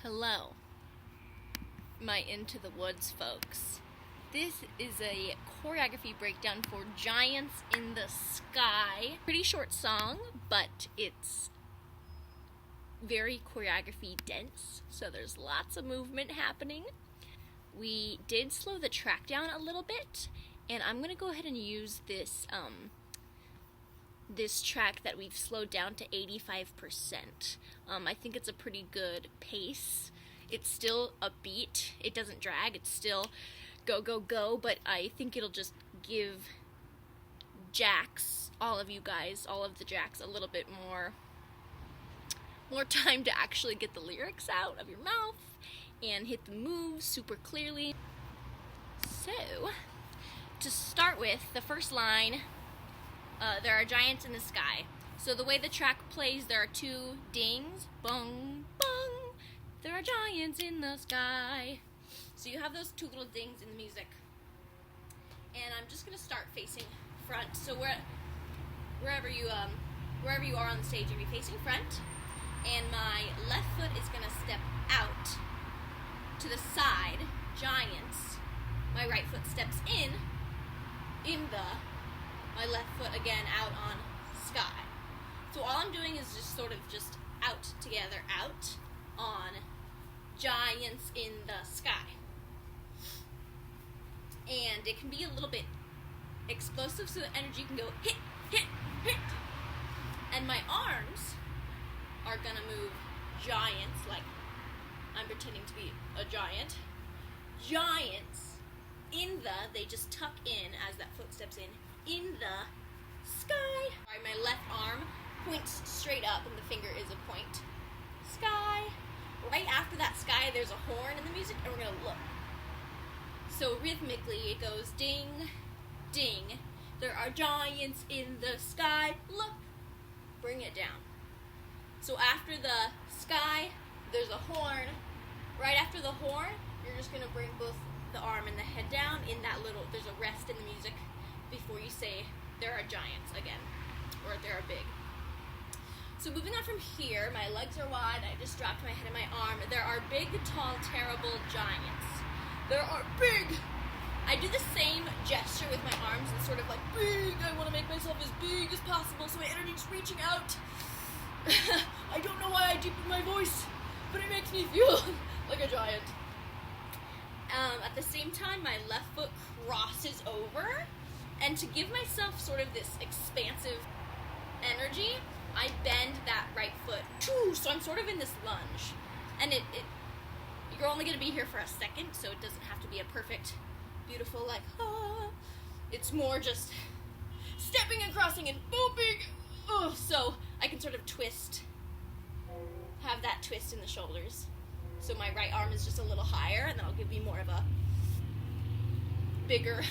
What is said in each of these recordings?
Hello, my Into the Woods folks. This is a choreography breakdown for Giants in the Sky. Pretty short song, but it's very choreography dense, so there's lots of movement happening. We did slow the track down a little bit, and I'm going to go ahead and use this this track that we've slowed down to 85%. I think it's a pretty good pace. It's still a beat. It doesn't drag. It's still go, go, go, but I think it'll just give jacks, all of you guys, all of the jacks, a little bit more time to actually get the lyrics out of your mouth and hit the moves super clearly. So, to start with, the first line, there are giants in the sky. So the way the track plays, there are two dings, bung, bung. There are giants in the sky. So you have those two little dings in the music. And I'm just gonna start facing front. So wherever you are on the stage, you'll be facing front. And my left foot is gonna step out to the side, giants. My right foot steps in my left foot again out on sky. So all I'm doing is just sort of just out together, out on giants in the sky. And it can be a little bit explosive, so the energy can go hit, hit, hit. And my arms are gonna move giants, like I'm pretending to be a giant. Giants they just tuck in as that foot steps in the sky. Alright, my left arm points straight up and the finger is a point. Sky. Right after that sky, there's a horn in the music, and we're gonna look. So rhythmically, it goes ding, ding. There are giants in the sky. Look. Bring it down. So after the sky, there's a horn. Right after the horn, you're just gonna bring both the arm and the head down in that little, there's a rest in the music before you say there are giants again, or there are big. So moving on from here, my legs are wide, I just dropped my head and my arm. There are big, tall, terrible giants. There are big! I do the same gesture with my arms and sort of like, big, I want to make myself as big as possible, so my energy's reaching out. I don't know why I deepen my voice, but it makes me feel like a giant. At the same time, my left foot crosses over, and to give myself sort of this expansive energy, I bend that right foot, so I'm sort of in this lunge, and you're only going to be here for a second, so it doesn't have to be a perfect, beautiful, like, it's more just stepping and crossing and booping, so I can sort of twist, have that twist in the shoulders. So my right arm is just a little higher, and that'll give me more of a bigger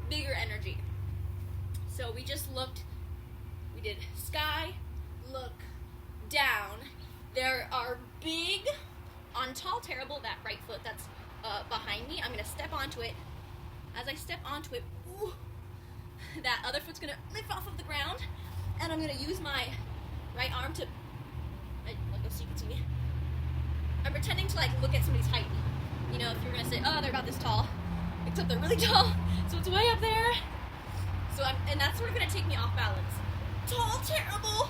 energy. So we just looked, we did sky, look, down. There are big, on tall, terrible, that right foot that's behind me. I'm going to step onto it. As I step onto it, that other foot's going to lift off of the ground, and I'm going to use my right arm to, I'll go so you can see me. I'm pretending to like look at somebody's height. You know, if you're gonna say, oh, they're about this tall, except they're really tall, so it's way up there. So and that's sort of gonna take me off balance. Tall, terrible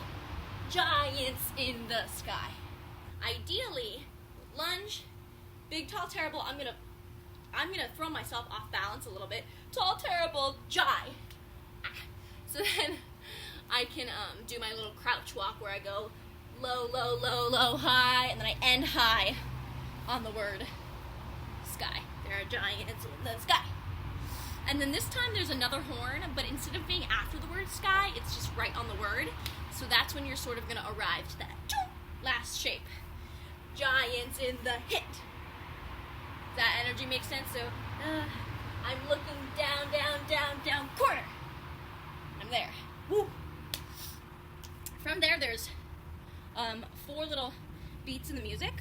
giants in the sky. Ideally, lunge, big, tall, terrible. I'm gonna throw myself off balance a little bit. Tall, terrible, jai. So then I can do my little crouch walk where I go low, low, low, low, high, and then I end high on the word sky. There are giants in the sky. And then this time there's another horn, but instead of being after the word sky, it's just right on the word. So that's when you're sort of going to arrive to that last shape. Giants in the hit. Does that energy make sense? So I'm looking down, down, down, down, corner. I'm there. Woo. From there, there's 4 little beats in the music,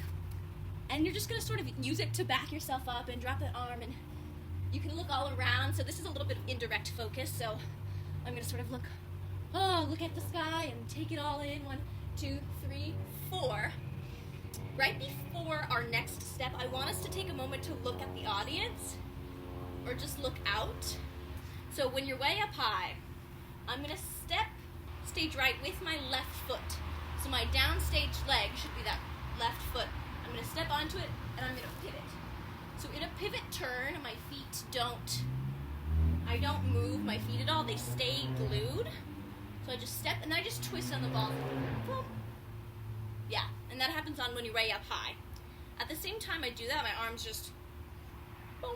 and you're just going to sort of use it to back yourself up and drop that arm, and you can look all around. So this is a little bit of indirect focus, so I'm going to sort of look at the sky and take it all in. 1, 2, 3, 4. Right before our next step, I want us to take a moment to look at the audience, or just look out. So when you're way up high, I'm gonna step stage right with my left foot. So my downstage leg should be that left foot. I'm gonna step onto it and I'm gonna pivot. So in a pivot turn, my feet I don't move my feet at all, they stay glued. So I just step and then I just twist on the ball. Boom. Yeah, and that happens on when you're way up high. At the same time I do that, my arms just boom.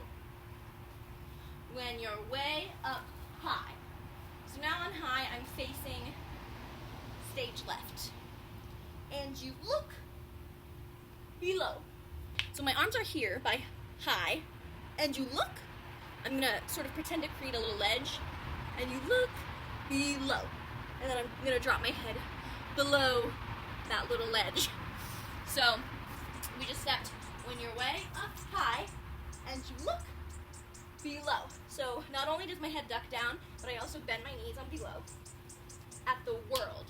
When you're way up high. So now on high, I'm facing stage left. And you look below. So my arms are here by high, and you look. I'm gonna sort of pretend to create a little ledge, and you look below. And then I'm gonna drop my head below that little ledge. So we just stepped when you're way up high, and you look below. So not only does my head duck down, but I also bend my knees on below at the world.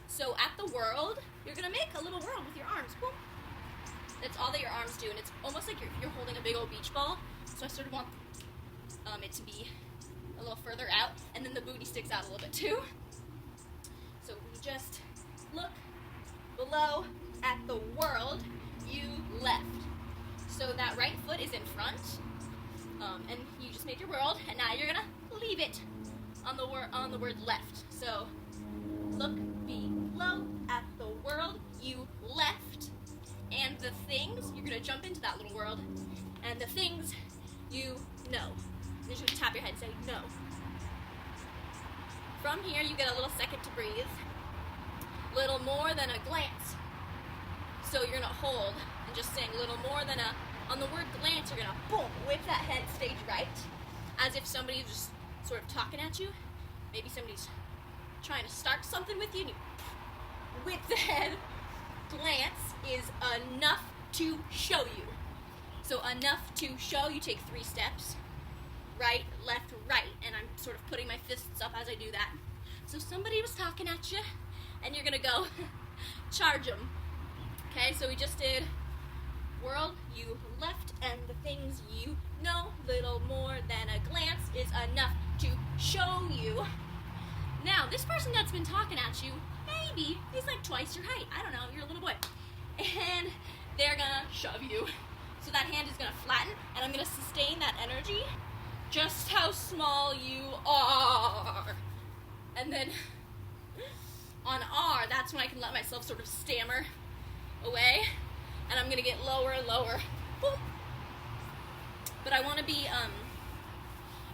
So at the world, you're gonna make a little world with your arms. Boom. That's all that your arms do, and it's almost like you're holding a big old beach ball. So I sort of want it to be a little further out, and then the booty sticks out a little bit too. So we just look below at the world, you left. So that right foot is in front, and you just made your world, and now you're gonna leave it on the word left. So look below at the world, you left, and the things, you're gonna jump into that little world, and the things you know. You're just gonna tap your head and say no. From here, you get a little second to breathe. Little more than a glance. So you're gonna hold and just sing little more than on the word glance, you're gonna boom, whip that head stage right, as if somebody's just sort of talking at you. Maybe somebody's trying to start something with you, and you whip the head. Glance is enough to show you. So enough to show, you take 3 steps. Right, left, right, and I'm sort of putting my fists up as I do that. So somebody was talking at you, and you're gonna go charge them. Okay, so we just did world, you left, and the things you know. Little more than a glance is enough to show you. Now, this person that's been talking at you, maybe he's like twice your height. I don't know, you're a little boy. And they're gonna shove you. So that hand is gonna flatten, and I'm gonna sustain that energy. Just how small you are. And then on R, that's when I can let myself sort of stammer away, and I'm gonna get lower and lower. Boom. But I want to be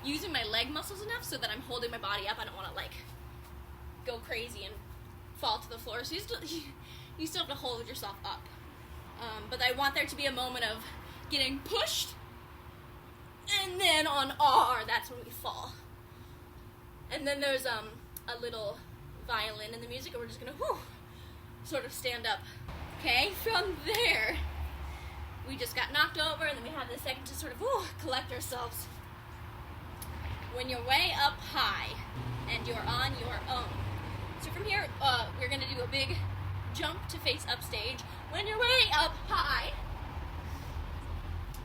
using my leg muscles enough so that I'm holding my body up. I don't want to like go crazy and fall to the floor. So you still have to hold yourself up. But I want there to be a moment of getting pushed. And then on R, that's when we fall. And then there's a little violin in the music, and we're just gonna sort of stand up. Okay, from there, we just got knocked over, and then we have the second to sort of collect ourselves. When you're way up high, and you're on your own. So from here, we're gonna do a big jump to face upstage. When you're way up high,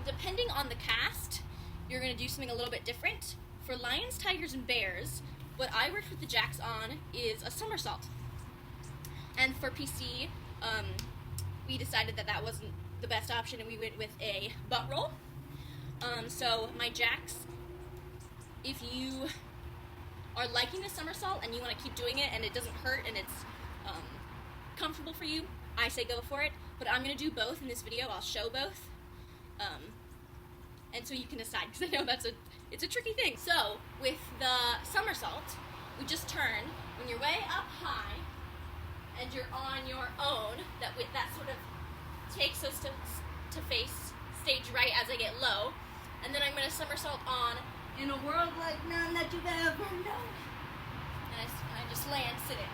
depending on the cast, you're going to do something a little bit different. For lions, tigers, and bears, what I worked with the jacks on is a somersault. And for PC, we decided that wasn't the best option, and we went with a butt roll. So my jacks, if you are liking the somersault and you want to keep doing it and it doesn't hurt and it's comfortable for you, I say go for it. But I'm going to do both in this video. I'll show both. And so you can decide, because I know it's a tricky thing. So with the somersault, we just turn when you're way up high and you're on your own. That sort of takes us to face stage right as I get low, and then I'm going to somersault on in a world like none that you've ever known, and I just land sitting.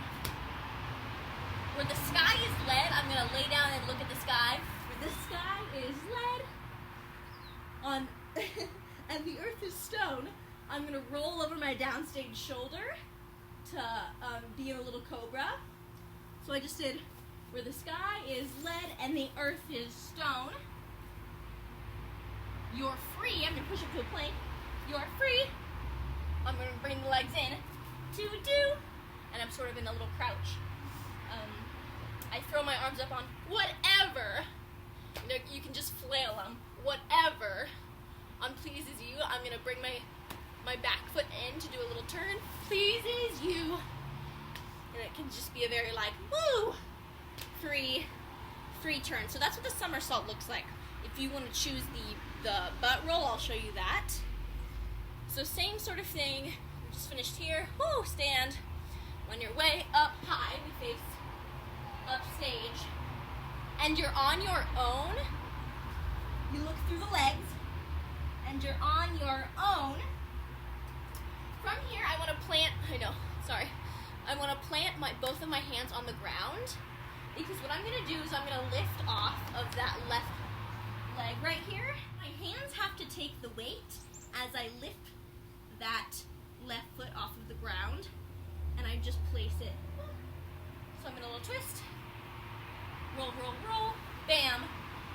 Where the sky is lead, I'm going to lay down and look at the sky. Where the sky is lead, and the earth is stone, I'm going to roll over my downstage shoulder to be in a little cobra. So I just did where the sky is lead and the earth is stone. You're free. I'm going to push up to a plank. You're free. I'm going to bring the legs in. To do. And I'm sort of in a little crouch. I throw my arms up on whatever. You can just flail them. Whatever pleases you. I'm going to bring my back foot in to do a little turn. Pleases you. And it can just be a very like, woo, free turn. So that's what the somersault looks like. If you want to choose the butt roll, I'll show you that. So same sort of thing. We just finished here. Woo, stand. When you're way up high, we face upstage. And you're on your own. You look through the legs. And you're on your own. From here, I want to plant, I want to plant both of my hands on the ground, because what I'm going to do is I'm going to lift off of that left leg right here. My hands have to take the weight as I lift that left foot off of the ground, and I just place it. So I'm going to little twist, roll, roll, roll, bam.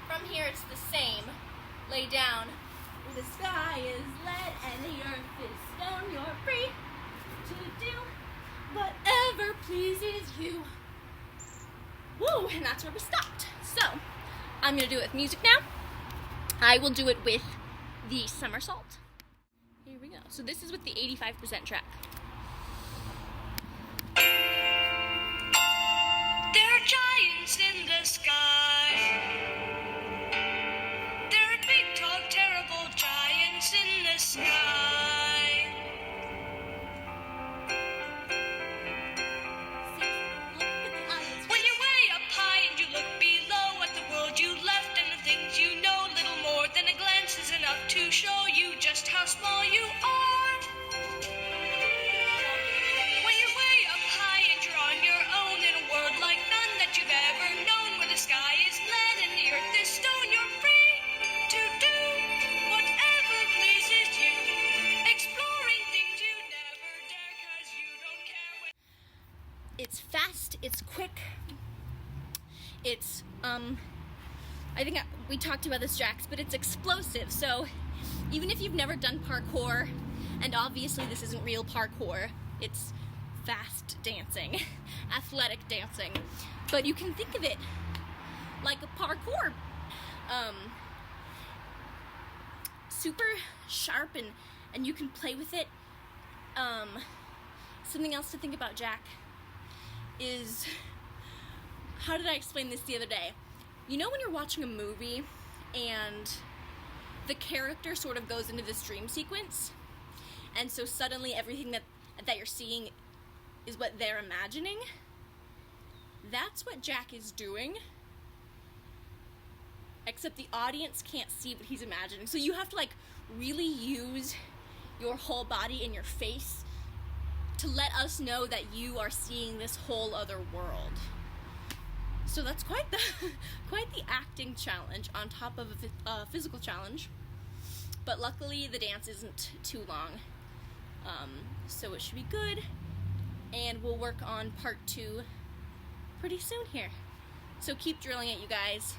From here it's the same. Lay down. The sky is lead and the earth is stone. You're free to do whatever pleases you. Woo! And that's where we stopped. So, I'm going to do it with music now. I will do it with the somersault. Here we go. So this is with the 85% track. There are giants in the sky. There are big, tall, terrible giants in the sky. When you're way up high and you look below at the world you left and the things you know, little more than a glance is enough to show you just how small you are. When you're way up high and you're on your own in a world like none that you've ever known, where the sky is lead and the earth is stone, you're free to do whatever pleases you, exploring things you never dare, 'cause you don't care. It's fast, it's quick, it's, I think we talked about this, Jax, but it's explosive. So even if you've never done parkour, and obviously this isn't real parkour, it's fast dancing, athletic dancing, but you can think of it like a parkour. Super sharp, and you can play with it. Something else to think about, Jack, is, how did I explain this the other day? You know when you're watching a movie and the character sort of goes into this dream sequence, and so suddenly everything that you're seeing is what they're imagining? That's what Jack is doing, except the audience can't see what he's imagining. So you have to really use your whole body and your face to let us know that you are seeing this whole other world. So that's quite the acting challenge on top of a physical challenge. But luckily the dance isn't too long, so it should be good. And we'll work on part 2 pretty soon here. So keep drilling it, you guys.